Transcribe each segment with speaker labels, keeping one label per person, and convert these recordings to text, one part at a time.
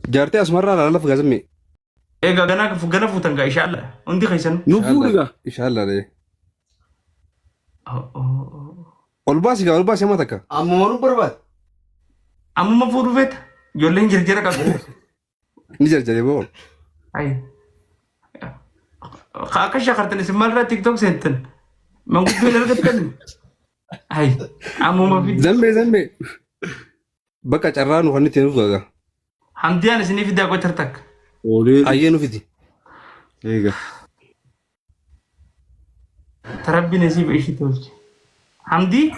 Speaker 1: جارتي اسمرها على لف غزمي
Speaker 2: ايه غنا فوتنغا ان شاء الله عندي خيسن
Speaker 3: نفوقا
Speaker 1: ان شاء الله ليه والباسي ما تكا
Speaker 3: أما بربات
Speaker 2: اما ما فوتو فيت جولين جرجره كا
Speaker 1: نجر جري بول
Speaker 2: اي خاك شخرتني سمال تيك توك سنتن ما قلت له لقيت هاي اما ما في
Speaker 1: ذنبي بكا چران وخنتي نفغا
Speaker 2: حمدي انا سني في داكو ترتك
Speaker 1: اينو فيدي
Speaker 3: ايغا
Speaker 2: تربي نسيب ايش تقول حمدي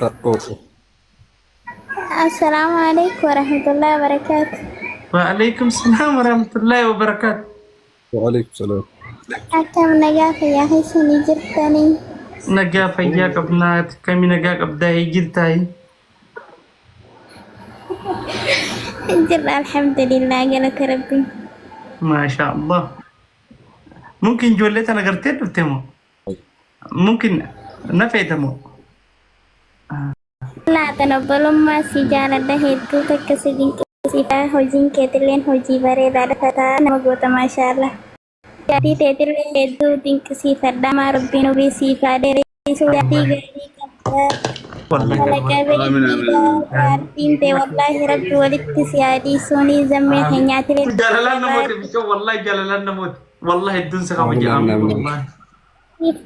Speaker 4: السلام عليكم ورحمة الله وبركاته.
Speaker 2: وعليكم السلام ورحمة الله وبركاته.
Speaker 1: وعليكم السلام.
Speaker 4: أكم نجاح يا أخي سني جرتني.
Speaker 2: نجاح يا كبنات كم نجاح أبدأ جرتاي.
Speaker 4: جل الحمد لله جلك ربي.
Speaker 2: ما شاء الله. ممكن جولت أنا قرتين بتمو. ممكن نفيتمو.
Speaker 4: لا تنبلوا ما سجال ده هدو تكسجين كسيفا هوجين كتلين هوجي بري دار فتا نمغوتا ما شاء الله. jadi tetele هدو دين كسيفا دما ربينو بي سيفا ديري سوياتي غيري والله ربي ولدت سيادي سوني زمي هنياتي
Speaker 2: جلالان نموت بشو والله جلالان نموت والله الدنيا سخاف جام والله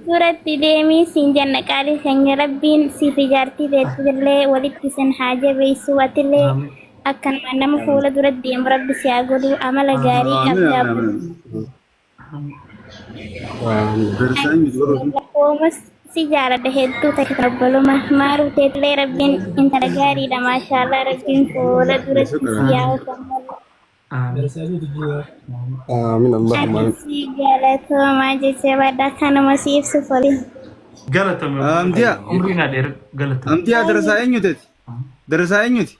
Speaker 4: سورة ديمي سنجن قالي سنج ربين سيف جارتي دتله ولدت سن حاجة بيسوات له أكن أنا مفولة درد ديم رب سياقولي عمل جاري كذاب ومس سيجارة دهتو تكتبلو مهما روتت لي ربين انت جاري ده ما شاء الله ربين فولة درد سياقو
Speaker 1: آمين اللهم آمين.
Speaker 4: قالت ما جيت بعد كان مسيف سفلي.
Speaker 2: قالت
Speaker 3: أمديا
Speaker 2: عمرنا دير قالت
Speaker 3: أمديا درسائن يوتي درسائن يوتي.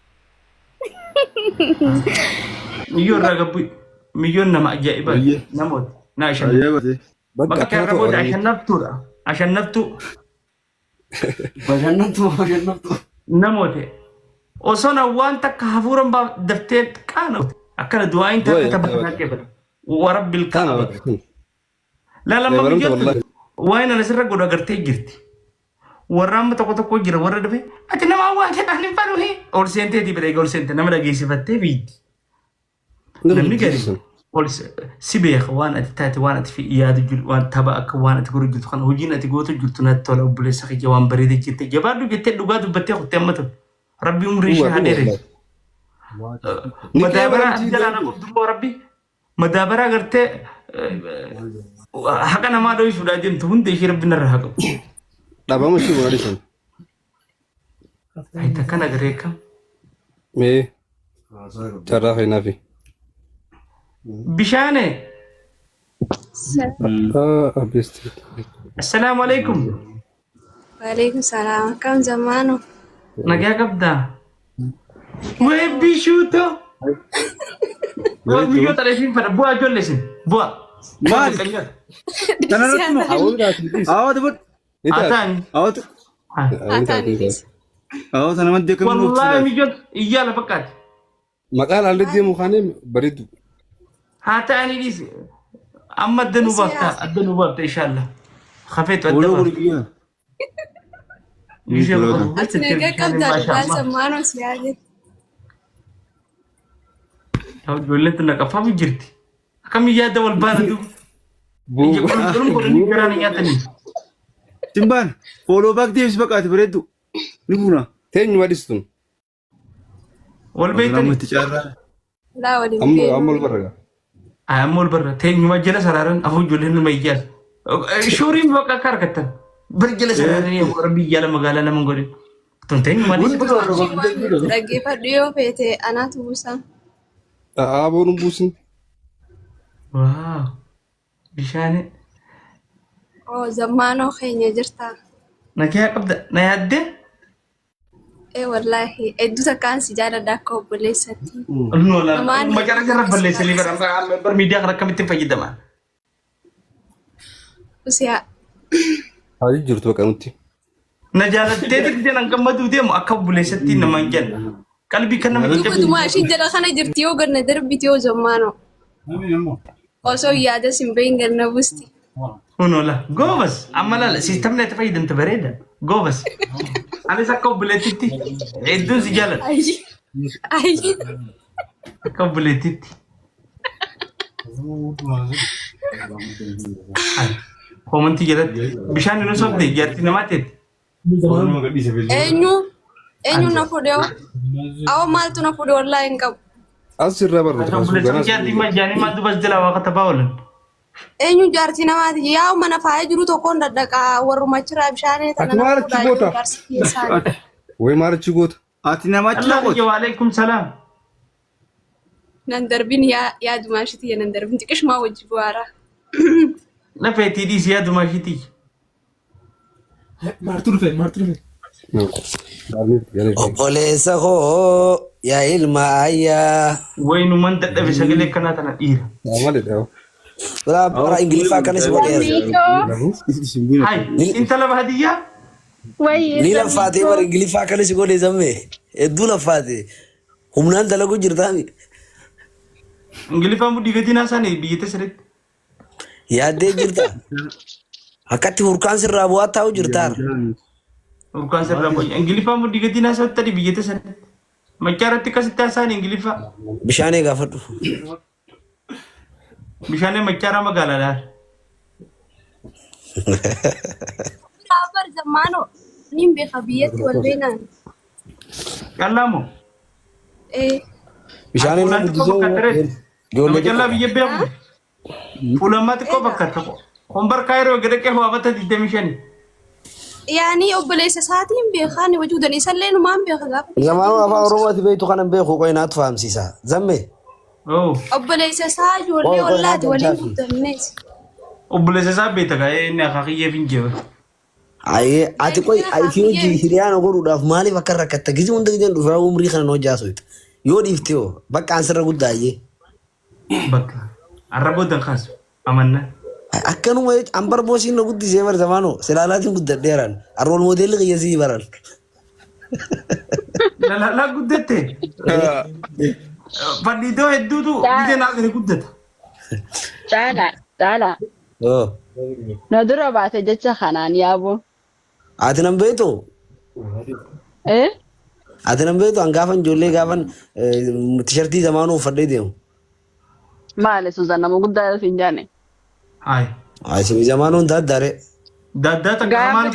Speaker 2: مليون رقبي مليون نما جائبة نموت ناشن.
Speaker 3: أيوة.
Speaker 2: بقى كان ربود عشان نبتو عشان نبتو نموت. وصلنا وانتك هفورن بدفتيت كانوا. أكل دواين تبغى كيف ورب الكعبة لا ما بيجي وين أنا سرق ولا قرتي جرتي ورام تقول جرا ورا دبي أتنا ما واحد أهل فلوه أول سنتي دي بدي أول سنتي نمرة جيسي فتى بيد نمني قري أول سبيخ وانا تتاتي وانا في إياد جل وانا تبأك وانا تقول جل خان هجينا تقول تجل تنات ولا بوليس أخي جوان بريد جت جبادو جت لقاد بتيه خدمته ربي عمري شهادة مدابرة جلانا قدوم ربي مدابرة قرتة حقنا ما دوي شو دادين تهون دشير ربنا رهقو
Speaker 1: لا بمشي وناديسن
Speaker 2: هاي تكنا غريكا
Speaker 1: مي ترى هنا في
Speaker 2: بشانة
Speaker 1: أبيستي
Speaker 2: السلام عليكم
Speaker 5: وعليكم السلام كم زمانه
Speaker 2: نجا قبدا وين بيشوتو وين بيشوتو لسين فر بوا جولسين بوا
Speaker 3: ما أنا رتمو أود بود
Speaker 2: أتاني
Speaker 3: أود أنا ما أديك
Speaker 2: والله ميجود إيالا فكات
Speaker 1: مقال على الدين مخانم بريد
Speaker 2: هاتاني ديس أما الدنوبات إن شاء الله خفيت
Speaker 3: ودبا
Speaker 5: أتنقى قبدا لباس زمانه سيادة
Speaker 2: لو جولت انك افهم جرتي كم ياده والبارد
Speaker 3: تنبان فولو باك ديس بقات بريدو نبونا
Speaker 1: تين وديستون
Speaker 2: والبيت
Speaker 5: لا ولي
Speaker 1: أمول برا
Speaker 2: أمول برا تين ما جلس سرارن أفو جولين ما يجال شورين بقى كاركتن برجل سرارن يا ربي يلا مقالنا من قولي تنتين ما دي
Speaker 5: لقي فديو بيتي أنا توسا
Speaker 1: أبو نبوسن
Speaker 2: واو بشانة
Speaker 5: زمانه خيني جرتا
Speaker 2: نكيا قبضة نيادة
Speaker 5: إيه والله إدوسا كان سجارة داكو بليستي
Speaker 2: لا ما جرب بليس اللي برميديا خرج كم تفجد ما
Speaker 5: وسيا
Speaker 1: هاي جرت بقى أنتي
Speaker 2: نجارة تيتك دي نانكم ما تودي ما أكب بليستي نمانجن qalbii kan nama
Speaker 5: Duuba dumaashiin jala kana jirti yoo ganna darbiti yoo zammaanoo. Osoo yaada simbayin ganna busti.
Speaker 2: Hunola gobas amma lala sistemni itti fayyadamte bareeda gobas anis akka obboleettitti hedduun si jaalladha
Speaker 5: Ayyi.
Speaker 2: akka obboleettitti komantii jalatti bishaan inni sobde jaartii namaa teetti
Speaker 5: Eenyu na fuudhee awo maaltu na fuudhee wallaahi hin qabu.
Speaker 1: Asirra barra.
Speaker 2: akka obboleettitti jaartii majjaanii madduu bas jala waa katabaa oolan.
Speaker 5: Eenyu jaartii namaati yaa mana faayee jiru tokkoon daddaqaa warruma chiraa bishaanee
Speaker 1: Ati maalitti goota? Way maalitti goota?
Speaker 3: Ati namachi
Speaker 2: Allah
Speaker 3: laqote.
Speaker 2: wa alaikum salam.
Speaker 5: Nan darbin yaa dumaashiti nan darbin xiqqishmaa wajji bu'aara.
Speaker 2: Na feetii dhiisii yaa dumaashitii.
Speaker 6: Obboleessa koo yaa ilma ayyaa.
Speaker 2: Waynuman dadhabe sagalee kanaa tana dhiira.
Speaker 1: Maaliidha?
Speaker 6: Bara Ingiliffaa akkanas godheera.
Speaker 2: Hai, intala baadiyyaa?
Speaker 6: Ni laffaatee bara Ingiliffaa akkanas godhee sammee hedduu laffaatee humnaan dalaguu jirtaami.
Speaker 2: Ingiliffaan buddii gatiin haasaan biyyattii sirriitti.
Speaker 6: Yaaddee jirta. Akkatti hurkaan sirraa bu'aa taa'u jirtaara.
Speaker 2: Hurkaan sirraa bu'aa. Ingiliffaan buddii gatiin haasaan tadi biyyattii sirriitti. Maccaa irratti akkasitti haasaan Ingiliffaa.
Speaker 6: Bishaanee gaafadhu.
Speaker 2: Bishaanee maccaaraa magaalaadhaan.
Speaker 5: Kaabar zammaanoo nin beeka biyyatti wal beenaan.
Speaker 2: Qallaamoo?
Speaker 6: Bishaanee nama guddisoo
Speaker 2: Nama jallaa biyya beeku. Fuulammaa xiqqoo fakkaata. Hombar kaayiroo gadaqee ho'aabata 25.
Speaker 5: Yaani obboleessa isaatiin beekaan wajuudan isallee numaan beeka gaafa.
Speaker 6: Zamaanuu afaan Oromooti beektu kanan beeku qoy naatu fahamsiisa. Zammee.
Speaker 5: Obboleessa isaa ijoollee ollaati waliin guddannees.
Speaker 2: Obboleessa isaa beekta gaa'ee inni akaakiyyeef hin jeeba.
Speaker 6: Ayee ati qoy fi hojii hiriyaana godhuudhaaf maaliif akka rakkatta gizi hunda gidan dhufaa umrii kana hojjaasoita. Yoo dhiifte hoo bakka ansirra guddaayyee.
Speaker 2: Bakka arra boodan kaasu amanna.
Speaker 6: Akkanuma ambar boosiin na guddisee bar zamaanoo silaalaatiin guddadheeraan arrool moodeelli qiyyasii baran.
Speaker 2: Lalaalaa guddatte. Fadhiidoo hedduutu biyya naaf guddata.
Speaker 7: Caala. Na dura baate jecha kanaan yaaboo.
Speaker 6: Ati nan beektu? Ati nan beektu an gaafan ijoollee gaafan tishartii zamaanuu uffadhee deemu.
Speaker 7: Maali Suzan nama guddaa hin jaanne.
Speaker 2: Hai.
Speaker 6: Asi zamaanuu daaddaare.
Speaker 2: Daaddaa takka maal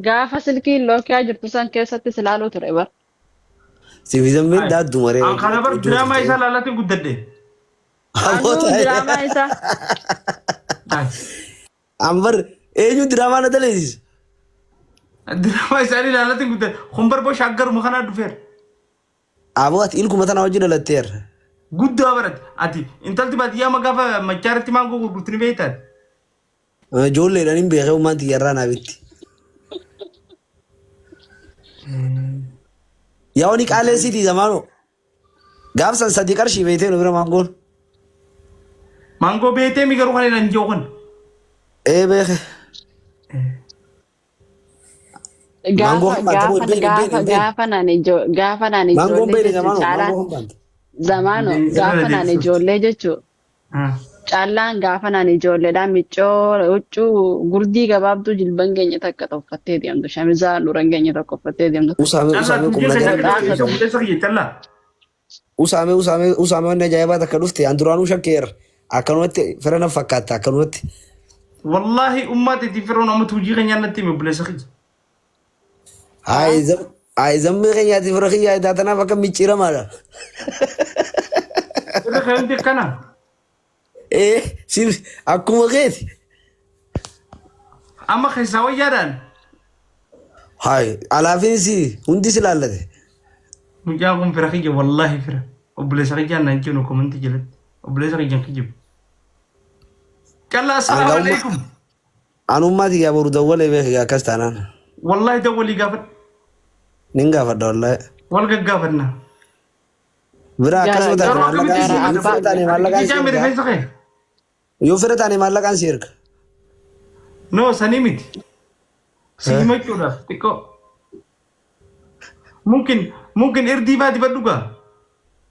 Speaker 7: Gaafa silkiin lookiyaa jirtu san keessatti silaaluu ture bar.
Speaker 6: Siviizameen daaddu maree.
Speaker 2: An kana bar diraamaa isaa laalaatiin guddadhe.
Speaker 7: Diraamaa isaa.
Speaker 6: Ambar eenyu diraamaa na daleesisa?
Speaker 2: Diraamaa isaanii laalaatiin guddadhe. Humbar boo shaaggaruma kanaa dhufeera.
Speaker 6: Aboo ati ilkuma tana wajjin dhalatteera.
Speaker 2: Guddaa barate ati intalti baadiyyaa ma gaafa machaaratti maangoo gurgurtini beektaan.
Speaker 6: Ijoolleedhaan hin beekee uumaan xiyyarraa naafitti. Yaa'oon qaaleessiiti zamaanoo. Gaafsan sadii qarshii beetee nu bira maangoon.
Speaker 2: Maangoo beetee mi garuu kan hin anjoo kan.
Speaker 6: Beeke.
Speaker 7: Gaafa naan ijoollee jechuun zamaanoo gaafa naan ijoollee jechuun caallaan gaafa naan ijoolleedhaan miccoo huccuu gurdii gabaabduu jilban keenya takka uffattee deemtu shamizaa nuran keenya tokko uffattee deemtu.
Speaker 6: Usaamee wanni ajaa'ibaa takka dhufte an duraanuu shakkeera akkanumatti fira na fakkaata akkanumatti.
Speaker 2: Wallaahi ummati firoon ammatu hojii keenya natti hime buleessa kiyya.
Speaker 6: Ay zammee keenyaati fira kiyyaa taatanaaf akka micciiramaadha.
Speaker 2: Irra kayumti kana.
Speaker 6: Akkuma keeti.
Speaker 2: Amma keessaa wayyaadhaan.
Speaker 6: Hay alaafiinsi hundi si laallate.
Speaker 2: Mucaan kun fira kiyya wallaahi fira. Obboleessa kiyyaan naan jennu komantii jalatti. Obboleessa kiyyaan kiyya. Kalla assalaamu alaikum.
Speaker 6: Anummaati yaa boru dawwalee beekaa akkas taanaan.
Speaker 2: Wallaahi dawwalii gaafadha.
Speaker 6: Nin gaafadha wallaahi.
Speaker 2: Wal gaggaafannaa.
Speaker 6: Bira akkasuma taate maallaqaan si erga. Yoo fira taane maallaqaan si erga.
Speaker 2: No sanii miti. Si himachuudhaaf xiqqoo. ممكن إردي بعد بدوكا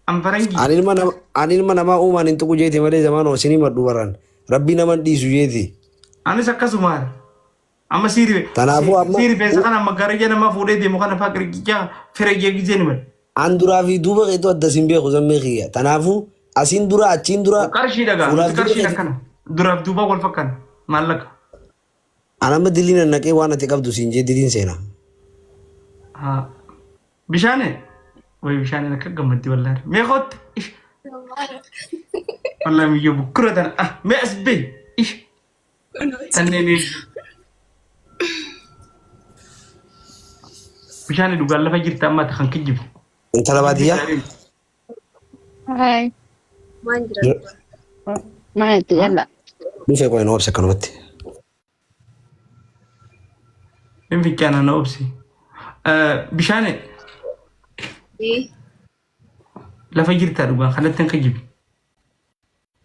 Speaker 2: أم فرنجي
Speaker 6: Ani ilma namaa uumaan hin tuqu jeeti malee zamaan hoosini maddu warran. Rabbi naman dhiisu jeeti.
Speaker 2: أنا سكاسو مار أما سيري
Speaker 6: Kanaafuu amma
Speaker 2: سيري بس أنا مقارجة أنا ما فودي دي مكان فاكر جا فرنجي جيني من
Speaker 6: an duraa fi duuba keetu adda sin beeku sammee kiyya. Kanaafuu asiin dura achiin dura
Speaker 2: قرشي دقا
Speaker 6: fuulaaf
Speaker 2: قرشي
Speaker 6: dura
Speaker 2: دقا دراب دوبا والفكان مالك
Speaker 6: anamma diliin naqee waan ati qabdu siin jee diliin seena.
Speaker 2: ها بشانه وي بشانه أنا كجمدي والله ما خد إيش والله ميجي بكرة ده ما أسبي إيش تنيني بشانه دوغال لا فجر تما تخن كجيب
Speaker 6: Intala baadiyyaa
Speaker 7: هاي
Speaker 5: ما عندنا
Speaker 7: ما أنت يلا
Speaker 6: dhufee qo'ee nu obsa kanumatti.
Speaker 2: إن في كان أنا أبسي بشانه
Speaker 5: إيه
Speaker 2: لا فجر تدوغال خلتن كجيب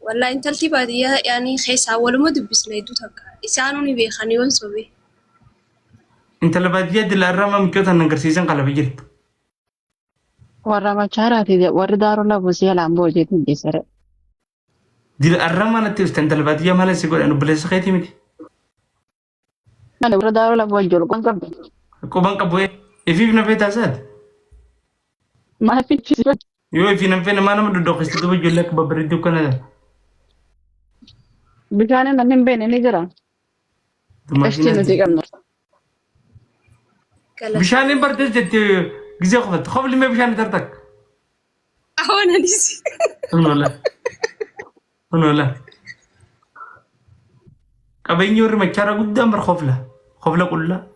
Speaker 5: والله انت التبادية يعني خيس أول ما دبس نيدو تكا إسانوني بيخاني ونسوبي
Speaker 2: أنت لبادية دل الرمى مكوتا نقرسيسن قال فجر
Speaker 7: warra machaaraati warri daaroo labuusii alaan boojeetiin geessare.
Speaker 2: دل الرمى نتيست أنت لبادية مالا سيقول أنو بلس خيتي متي
Speaker 7: Nani warra daaroo labuu jiru kun qabdi.
Speaker 2: كوبان كبوي إفي بنا فيتا ساد
Speaker 7: Maal fichisiifatu
Speaker 2: يو إفي نفين ما نمدو دوخستي دوبا جولك ببردو كندا
Speaker 7: bishaaniin namni hin beekne ni jira. Qashtii nuti qabnu.
Speaker 2: بشان بردس جت جزء خفت لي ما بشان ترتك
Speaker 5: أهونا نسي
Speaker 2: هنولا كابين يوري ما كارا قدام برخفلة خفلة كلها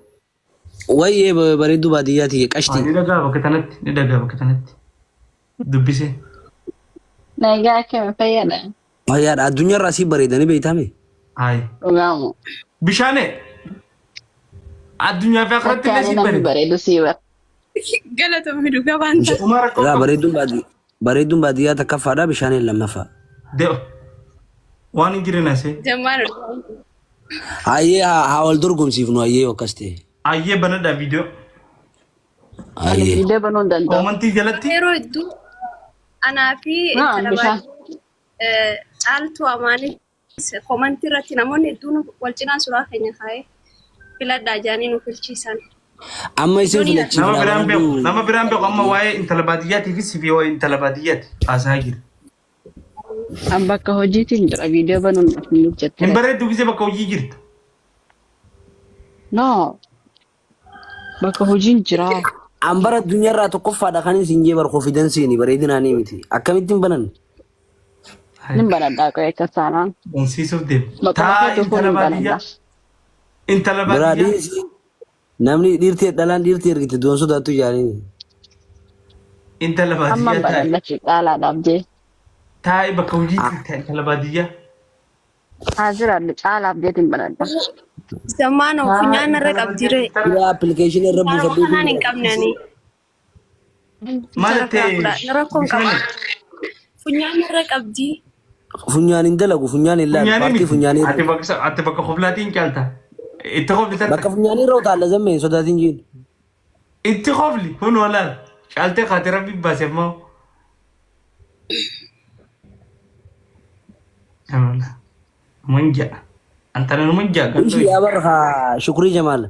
Speaker 6: Wayyee bareedduu baadiyyaati qashti.
Speaker 2: ندقا بكتنت دبسي
Speaker 7: Nagaa kee fayyada.
Speaker 6: Fayyaadha addunyaarraa asii bareedanii beeytame.
Speaker 2: هاي
Speaker 7: Dhugaamu.
Speaker 2: بشانه الدنيا في آخرتي
Speaker 7: Akka ani namni bareedu siiwaa.
Speaker 5: قالت أمي قبان
Speaker 6: Irraa bareedduun baadiyyaa takkaffaadha bishaaniin lammaffaa.
Speaker 2: ديو وان يجري ناسي
Speaker 5: جمال
Speaker 6: Hayyee haa wal dorgomsiifnu hayyee akkas ta'e.
Speaker 2: أيه بندا فيديو
Speaker 6: Hayyee.
Speaker 7: Idee banuun danda'a.
Speaker 2: ومنتي جلتي
Speaker 5: خيرو الدو أنا في
Speaker 7: bishaan.
Speaker 5: عالتو أماني كومنتي راتي نموني الدون والجنان سورا خيني خاي بلا داجاني نفلشيسان
Speaker 6: Amma isin filachiifna.
Speaker 2: نما برام بيو أما واي انت لبادياتي في سي في واي انت لبادياتي أساجر
Speaker 7: An bakka hojiitiin jira viidiyoo banuun hin hojjette.
Speaker 2: إن بريد دوكسي بكو يجرت
Speaker 7: No. Bakka hojiin jira.
Speaker 6: Ambara addunyaarraa tokkoffaadha kan isin jee bar konfidensiini bareedinaanii miti. Akkamittiin banan?
Speaker 7: Nin banadhaa qo'ee akka saanaan.
Speaker 2: ونسيسو ديم
Speaker 7: Bakka
Speaker 2: تا
Speaker 7: bakka
Speaker 2: انت
Speaker 7: tokko hin
Speaker 2: لبادية
Speaker 7: banadhaa.
Speaker 2: انت
Speaker 6: Biraa
Speaker 2: لبادية
Speaker 6: dhiirti namni dhiirtee dhalaan dhiirtee ergite doon sodaattu jaanii.
Speaker 2: انت
Speaker 7: Amman
Speaker 2: لبادية تاي
Speaker 7: banadhachi caalaadhaaf jee.
Speaker 2: تاي بكو يجرت انت لبادية
Speaker 7: Haa jiraadhu caalaaf jeetiin banadhaa.
Speaker 5: زمان وفنيان الرقب ديري
Speaker 6: Biraa appilikeeshinii irra
Speaker 5: قالوا
Speaker 6: buufadhee
Speaker 5: خناني قبناني
Speaker 2: مالتي
Speaker 5: نراكم قبل فنيان الرقب دي
Speaker 6: funyaan hin dalagu funyaan hin laalu paartii funyaanii irra.
Speaker 2: ati bakka khoflaatiin caalta itti khofli
Speaker 6: Bakka
Speaker 2: tarta
Speaker 6: funyaanii irra utaalla zammee sodaatiin jiin.
Speaker 2: itti khofli kun walaal caaltee kaate rabbi baasef moo amala manja antara nu manja kan
Speaker 6: Ishii abar haa shukrii jamaal.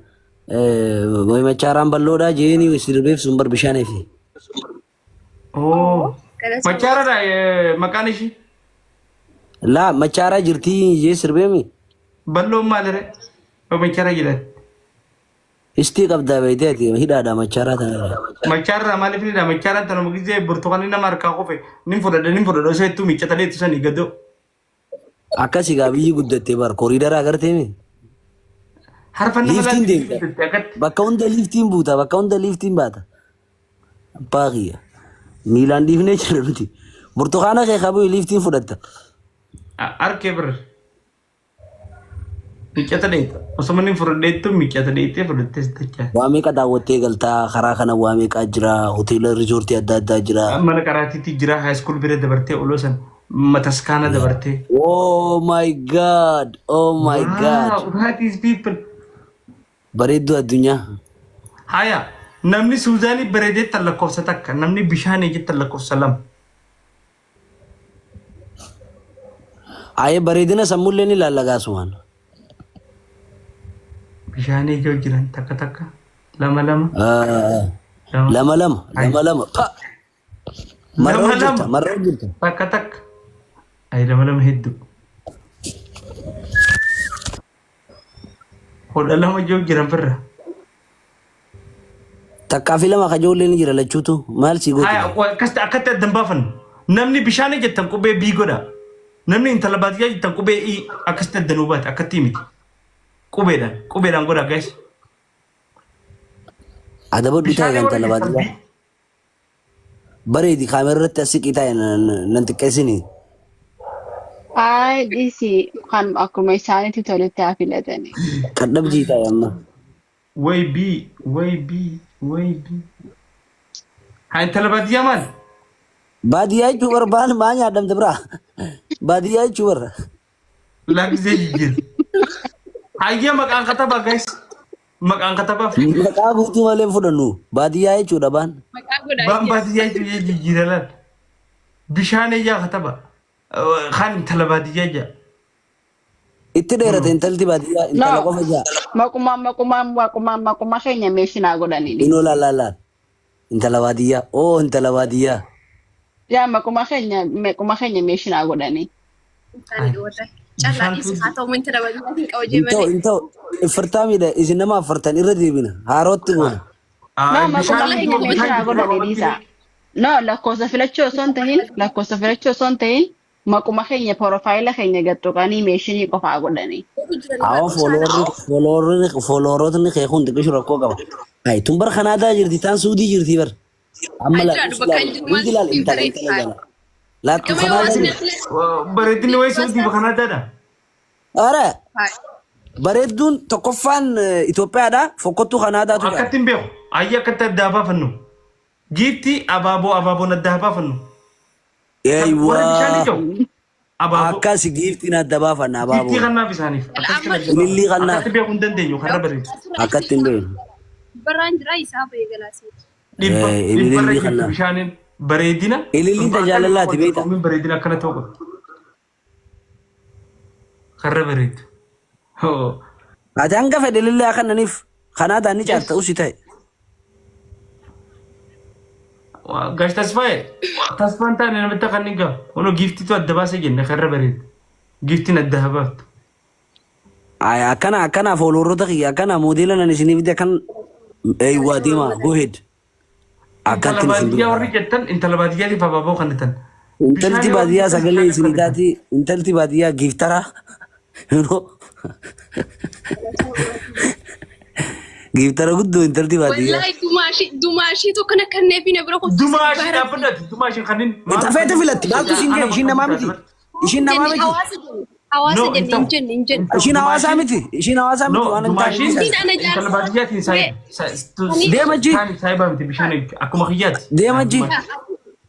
Speaker 6: Machaaraan balloodhaa jeenii sirbeef sun bar bishaanee fi.
Speaker 2: oh machaara da maqaan ishii
Speaker 6: Laa machaaraa jirtii jee sirbeemi.
Speaker 2: balloon maalire machaara jedhati
Speaker 6: Istii qabdaa beeyteeti hidhaadha machaaraa tanarra.
Speaker 2: machaara maaliif ni da machaara tanuma gizee burtukaanni nama harkaa qofe nin fudhadha osoo hedduu miccatalee itti sanii gadoo
Speaker 6: Akkasii gaa biyyi guddattee bar koriidara agarteemi.
Speaker 2: harfanna
Speaker 6: Liiftiin deemta.
Speaker 2: akkatti
Speaker 6: Bakka hunda liiftiin buuta bakka hunda liiftiin baata. Baaqiyya. Miilaan dhiifnee jira nuti. Burtukaana kee qabuu liiftiin fudhatta.
Speaker 2: arkee bir miccata dheeta osoo manni fudhadheettu miccata dheetee fudhattees tachaa
Speaker 6: Waa meeqa daawwattee galtaa karaa kana waa meeqaa jira hoteela riizoortii adda addaa jira.
Speaker 2: mana qaraatiitti jira haayiskuul bira dabartee oloosan mataskaana dabartee
Speaker 6: Oh my god. Oh my god.
Speaker 2: Wow, that is people.
Speaker 6: Bareedduu addunyaa.
Speaker 2: Haya, namni Suudaanii bareedee lakkoofsa takka namni bishaan eeggatti lakkoofsa lama.
Speaker 6: Aye bareedina sammullee ni lallagaa sumaan.
Speaker 2: Bishaan eeggoo jiran takka takka lama lama.
Speaker 6: Lama. Marra jirta.
Speaker 2: Takka takka. Ay lama hedduu. Hodha lama joo jiran firra.
Speaker 6: Takkaa fi lama kajoollee ni jira lachuutu maal si gootu?
Speaker 2: Akkasta akkatti addan baafannu namni bishaan jettan qubee bii godha. Namni intala baadiyyaa jettan qubee ii akkasti addanuu baate akkatti miti. Qubeedhaan godha guys.
Speaker 6: Adabadhu taa'e kan intala baadiyyaa. Bareedi kaamerarratti asiqii taa'e nan xiqqeessini.
Speaker 7: Ay dhisi kan akkuma isaaniitti tolitti haa filatani.
Speaker 6: Kan dhabjii taa'e amma.
Speaker 2: Way bii. Haa intala baadiyyaa maal?
Speaker 6: Baadiyyaa jechuun barbaan maa nyaadhamte biraa? Baadiyyaa jechuun barra.
Speaker 2: Laaffisee jijjiirra. Hayyee maqaan katabaa guys. Maqaan katabaaf.
Speaker 6: Maqaa guutuu malee fudhannu baadiyyaa jechuudha baan.
Speaker 2: Baan baadiyyaa jechuun jijjiirra laal. Bishaan eeyyaa kataba. Kan intala baadiyyaa jaa.
Speaker 6: Itti dheerate intalti baadiyyaa intala qofa jaa.
Speaker 7: Maquma keenya meeshinaa godhanii.
Speaker 6: Inoo laal. Intala baadiyyaa. Oo intala baadiyyaa.
Speaker 7: Yaa maquma keenya meeshinaa godhanii.
Speaker 6: Intoo ifirtaamiidha isin nama afurtan irra deebina haarootti goona.
Speaker 7: No maquma keenya meeshinaa godhanii dhiisa. No lakkoofsa filachuu osoo hin ta'in maquma keenya profaayila keenya gattuqanii meeshinii qofaa godhanii.
Speaker 6: Awo fooloorootni kee kun xiqqishu rakkoo qaba. Ay tun bar Kanaadaa jirti taan Suudii jirti bar. Amma laal intala jala. Laattu Kanaadaa.
Speaker 2: Bareedinni wayi Suudii Kanaadaadha.
Speaker 6: Ara bareedduun tokkoffaan Itoophiyaadha fokkottuu Kanaadaatu jira.
Speaker 2: Akkatti hin beeku. Ayyaa akkatti adda baafannu. Giifti abaaboon adda baafannu.
Speaker 6: Akkas giiftiin adda baafanna abaaboo.
Speaker 2: Giiftii kannaaf isaaniif.
Speaker 6: Ilillii kannaaf.
Speaker 2: Akkatti beekuu hin dandeenyu karra bareedu.
Speaker 6: Akkatti hin beeknu.
Speaker 5: Baraan jira isaa bahee galaasee.
Speaker 2: Dhibbarra jirtu bishaaniin bareedina.
Speaker 6: Ililliin tajaajilalaati beekta.
Speaker 2: Bareedina akkana ta'u qaba. Karra bareedu.
Speaker 6: Ati hanga fedhe ilillee akkananiif Kanaadaan ni caalta usi ta'e.
Speaker 2: Gash tasfaan taane namitti kan ni gahu. Ono giiftitu adda baasee jenne karra bareedu. Giiftiin adda habaatu.
Speaker 6: Akkana fooloorota kiyya akkana moodela nan isiniif ide kan waa deema go ahead.
Speaker 2: Akkatti baadiyyaa warri jettan intala baadiyyaatiif abaaboo kan jettan.
Speaker 6: Intalti baadiyyaa sagalee isiniitaati intalti baadiyyaa giiftara. Giiftara guddoo intalti baadiyyaa.
Speaker 5: Wallahi dumaashii tokko na kannee fi na bira kun.
Speaker 2: Dumaashii dhaabbadhaati dumaashii kanin.
Speaker 6: Tafeetu filatti maaltu siin ga'e ishiin namaa miti. Ishiin namaa miti.
Speaker 5: Hawaasa jenne hin jenne.
Speaker 6: Ishiin hawaasaa miti. Ishiin hawaasaa miti waan hin taane.
Speaker 2: Intala baadiyyaatiin
Speaker 6: Deema ji.
Speaker 2: Saayibaa miti bishaan akkuma kiyyaati.
Speaker 6: Deema ji.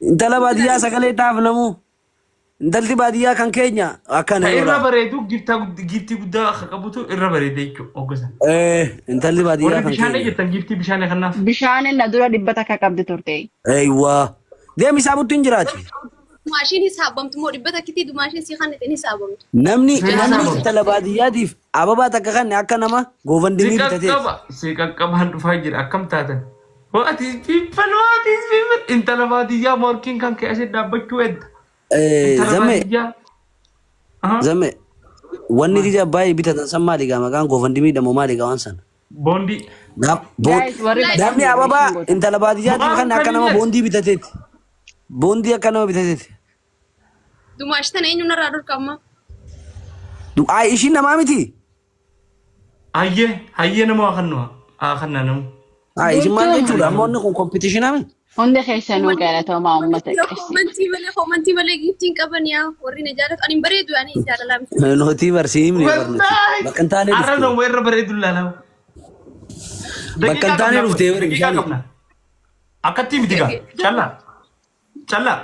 Speaker 6: Intala baadiyyaa sagalee taaf namu. Intalti baadiyyaa kan keenya akkana
Speaker 2: yoo irra bareedu giiftii guddaa akka qabutu irra bareeda jechuudha oggosan.
Speaker 6: Intalli baadiyyaa kan keenya.
Speaker 2: Bishaan jettan giiftii bishaan kanaaf.
Speaker 7: Bishaan na dura dhibba takka qabdi turte.
Speaker 6: Eeywaa. Deemi isaa buttu hin jiraati.
Speaker 5: Dumaashiin hisaabamtu moo dhibba takkitti dumaashiin sii kan ittiin hisaabamtu.
Speaker 6: Namni intala baadiyyaatiif ababaa takka kan akka nama goofandimii bitatee.
Speaker 2: Si qaqqabaan dhufaa jira akkam taatan. Waatis fiiffan intala baadiyyaa morkiin kan ka'e asii dhaabbachuu edda.
Speaker 6: Zame wanni kija baay'ee bitatan san maali gaa maqaan goofandimii dhamoo maali gaa waan sana.
Speaker 2: Boondii.
Speaker 6: Namni ababaa intala baadiyyaatiif kan akka nama boondii bitateeti. Boondii akka nama bitateeti.
Speaker 5: Dumaashi tana eenyu narraa dhorkamma?
Speaker 6: Ishiin namaa miti.
Speaker 2: Hayyee nama akkanna namu.
Speaker 6: Ishiin maal jechuudha ammoo inni kun kompitiishinaa miti.
Speaker 7: Hundi keessanuu galatoomaa uummata
Speaker 5: qeessi. Komantii malee giiftiin qaban yaa warri na jaalatu ani bareedu ani jaalala miti.
Speaker 6: Nootii barsiifni barnooti. Bakka hin taane dhufte.
Speaker 2: Arra nama irra bareedu laalamu.
Speaker 6: Bakka hin taane dhuftee warri bishaan.
Speaker 2: Akkatti miti gaa callaa.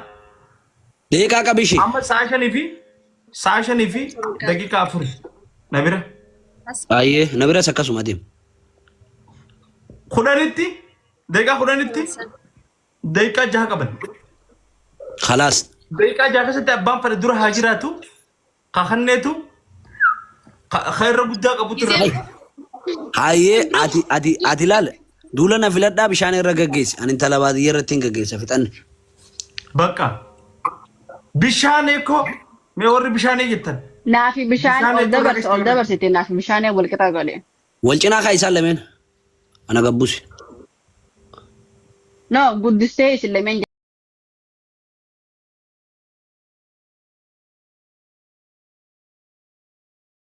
Speaker 6: Deeqaa qabishi.
Speaker 2: Amma sa'a shanii fi daqiiqaa 4 na bira.
Speaker 6: Ayyee na biras akkasuma deemu.
Speaker 2: 10tti دقيقة خلانيتي دقيقة جها قبل
Speaker 6: خلاص
Speaker 2: دقيقة جها ستة أبان فردور هاجراتو خخنيتو خير قدام أبو ترى
Speaker 6: هاي أتي لال دولنا في لدا بشان الرجاجيس أنا أنت لبادي يرتين جاجيس فتن
Speaker 2: بقى بشانيكو ميوري بشاني جتن
Speaker 7: نافي بشان أول دبر ستي نافي بشان أول كتاب عليه
Speaker 6: والجنا خايس على مين أنا قبوس
Speaker 7: no good days اللي من